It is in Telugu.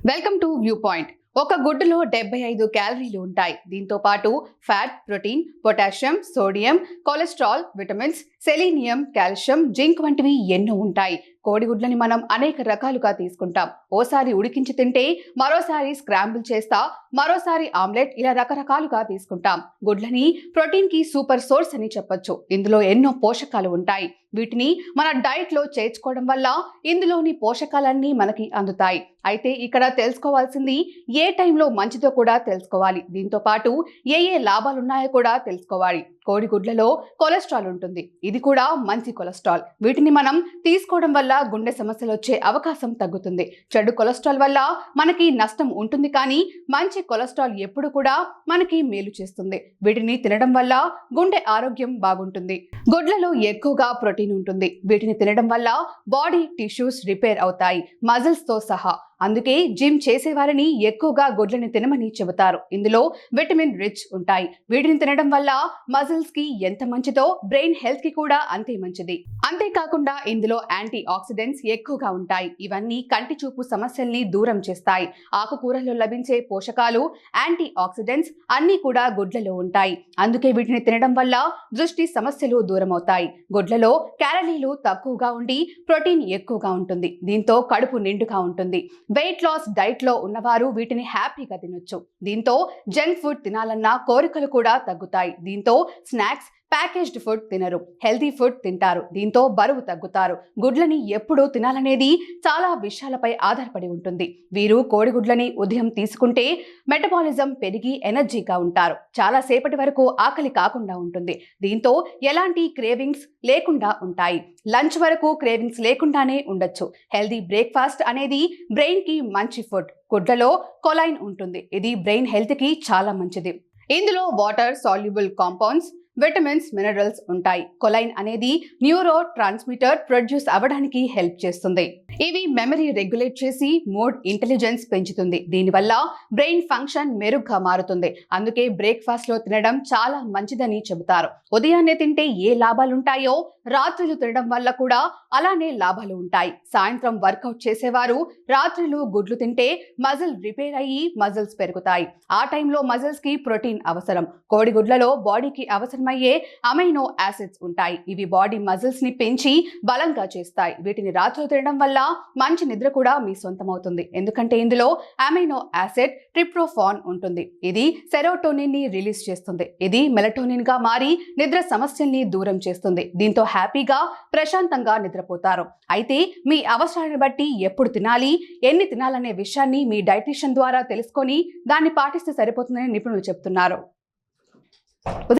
Welcome to view point. ఒక గుడ్డులో 75 క్యాలరీలు ఉంటాయి. దీంతో పాటు fat, protein, potassium, sodium, cholesterol, vitamins, selenium, calcium, zinc వంటివి ఎన్నో ఉంటాయి. కోడిగుడ్లని మనం అనేక రకాలుగా తీసుకుంటాం. ఓసారి ఉడికించి తింటే, మరోసారి స్క్రాంబుల్ చేస్తా, మరోసారి ఆమ్లెట్, ఇలా రకరకాలుగా తీసుకుంటాం. గుడ్లని ప్రోటీన్ కి సూపర్ సోర్స్ అని చెప్పొచ్చు. ఇందులో ఎన్నో పోషకాలు ఉంటాయి. వీటిని మన డైట్ లో చేర్చుకోవడం వల్ల ఇందులోని పోషకాలన్నీ మనకి అందుతాయి. అయితే ఇక్కడ తెలుసుకోవాల్సింది ఏ టైంలో మంచిదో కూడా తెలుసుకోవాలి. దీంతో పాటు ఏ లాభాలున్నాయో కూడా తెలుసుకోవాలి. కోడిగుడ్లలో కొలెస్ట్రాల్ ఉంటుంది. ఇది కూడా మంచి కొలెస్ట్రాల్. వీటిని మనం తీసుకోవడం వల్ల గుండె సమస్యలు వచ్చే అవకాశం తగ్గుతుంది. చెడు కొలెస్ట్రాల్ వల్ల మనకి నష్టం ఉంటుంది, కానీ మంచి కొలెస్ట్రాల్ ఎప్పుడు కూడా మనకి మేలు చేస్తుంది. వీటిని తినడం వల్ల గుండె ఆరోగ్యం బాగుంటుంది. గుడ్లలో ఎక్కువగా ప్రోటీన్ ఉంటుంది. వీటిని తినడం వల్ల బాడీ టిష్యూస్ రిపేర్ అవుతాయి, మజిల్స్ తో సహా. అందుకే జిమ్ చేసేవారిని ఎక్కువగా గుడ్లని తినమని చెబుతారు. ఇందులో విటమిన్ రిచ్ ఉంటాయి. వీటిని తినడం వల్ల మజిల్స్ కి ఎంత మంచిదో బ్రెయిన్ హెల్త్ కి కూడా అంతే మంచిది. అంతేకాకుండా ఇందులో యాంటీ ఆక్సిడెంట్స్ ఎక్కువగా ఉంటాయి. ఇవన్నీ కంటి చూపు సమస్యల్ని దూరం చేస్తాయి. ఆకుకూరల్లో లభించే పోషకాలు, యాంటీ ఆక్సిడెంట్స్ అన్ని కూడా గుడ్లలో ఉంటాయి. అందుకే వీటిని తినడం వల్ల దృష్టి సమస్యలు దూరం అవుతాయి. గుడ్లలో క్యాలరీలు తక్కువగా ఉండి ప్రోటీన్ ఎక్కువగా ఉంటుంది. దీంతో కడుపు నిండుగా ఉంటుంది. వెయిట్ లాస్ డైట్ లో ఉన్నవారు వీటిని హ్యాపీగా తినొచ్చు. దీంతో జంక్ ఫుడ్ తినాలన్న కోరికలు కూడా తగ్గుతాయి. దీంతో స్నాక్స్, ప్యాకేజ్డ్ ఫుడ్ తినరు, హెల్తీ ఫుడ్ తింటారు. దీంతో బరువు తగ్గుతారు. గుడ్లని ఎప్పుడు తినాలనేది చాలా విషయాలపై ఆధారపడి ఉంటుంది. వీరు కోడిగుడ్లని ఉదయం తీసుకుంటే మెటబాలిజం పెరిగి ఎనర్జీగా ఉంటారు. చాలా సేపటి వరకు ఆకలి కాకుండా ఉంటుంది. దీంతో ఎలాంటి క్రేవింగ్స్ లేకుండా ఉంటాయి. లంచ్ వరకు క్రేవింగ్స్ లేకుండానే ఉండొచ్చు. హెల్తీ బ్రేక్ఫాస్ట్ అనేది బ్రెయిన్ కి మంచి ఫుడ్. గుడ్లలో కొలైన్ ఉంటుంది. ఇది బ్రెయిన్ హెల్త్ కి చాలా మంచిది. ఇందులో water soluble compounds, vitamins, minerals ఉంటాయి. కొలైన్ అనేది న్యూరో ట్రాన్స్మిటర్ ప్రొడ్యూస్ అవ్వడానికి హెల్ప్ చేస్తుంది. ఇవి మెమరీ రెగ్యులేట్ చేసి మూడ్ ఇంటెలిజెన్స్ పెంచుతుంది. దీనివల్ల బ్రెయిన్ ఫంక్షన్ మెరుగ్గా మారుతుంది. అందుకే బ్రేక్ఫాస్ట్ లో తినడం చాలా మంచిదని చెబుతారు. ఉదయాన్నే తింటే ఏ లాభాలుంటాయో రాత్రులు తినడం వల్ల కూడా అలానే లాభాలు ఉంటాయి. సాయంత్రం వర్కౌట్ చేసేవారు రాత్రులు గుడ్లు తింటే మజిల్ రిపేర్ అయ్యి మజిల్స్ పెరుగుతాయి. ఆ టైంలో మజిల్స్ కి ప్రోటీన్ అవసరం. కోడిగుడ్లలో బాడీకి అవసరమయ్యే అమైనో యాసిడ్స్ ఉంటాయి. ఇవి బాడీ మజిల్స్ ని పెంచి బలంగా చేస్తాయి. వీటిని రాత్రులు తినడం వల్ల మంచి నిద్ర కూడా మీ సొంతమవుతుంది. ఎందుకంటే ఇందులో అమైనో యాసిడ్ ట్రిప్టోఫాన్ ఉంటుంది. ఇది సెరోటోనిన్ ని రిలీజ్ చేస్తుంది. ఇది మెలటోనిన్ గా మారి నిద్ర సమస్యల్ని దూరం చేస్తుంది. దీంతో హ్యాపీగా ప్రశాంతంగా నిద్రపోతారు. అయితే మీ అవసరాన్ని బట్టి ఎప్పుడు తినాలి, ఎన్ని తినాలనే విషయాన్ని మీ డైటీషియన్ ద్వారా తెలుసుకొని దాన్ని పాటిస్తే సరిపోతుందని నిపుణులు చెప్తున్నారు.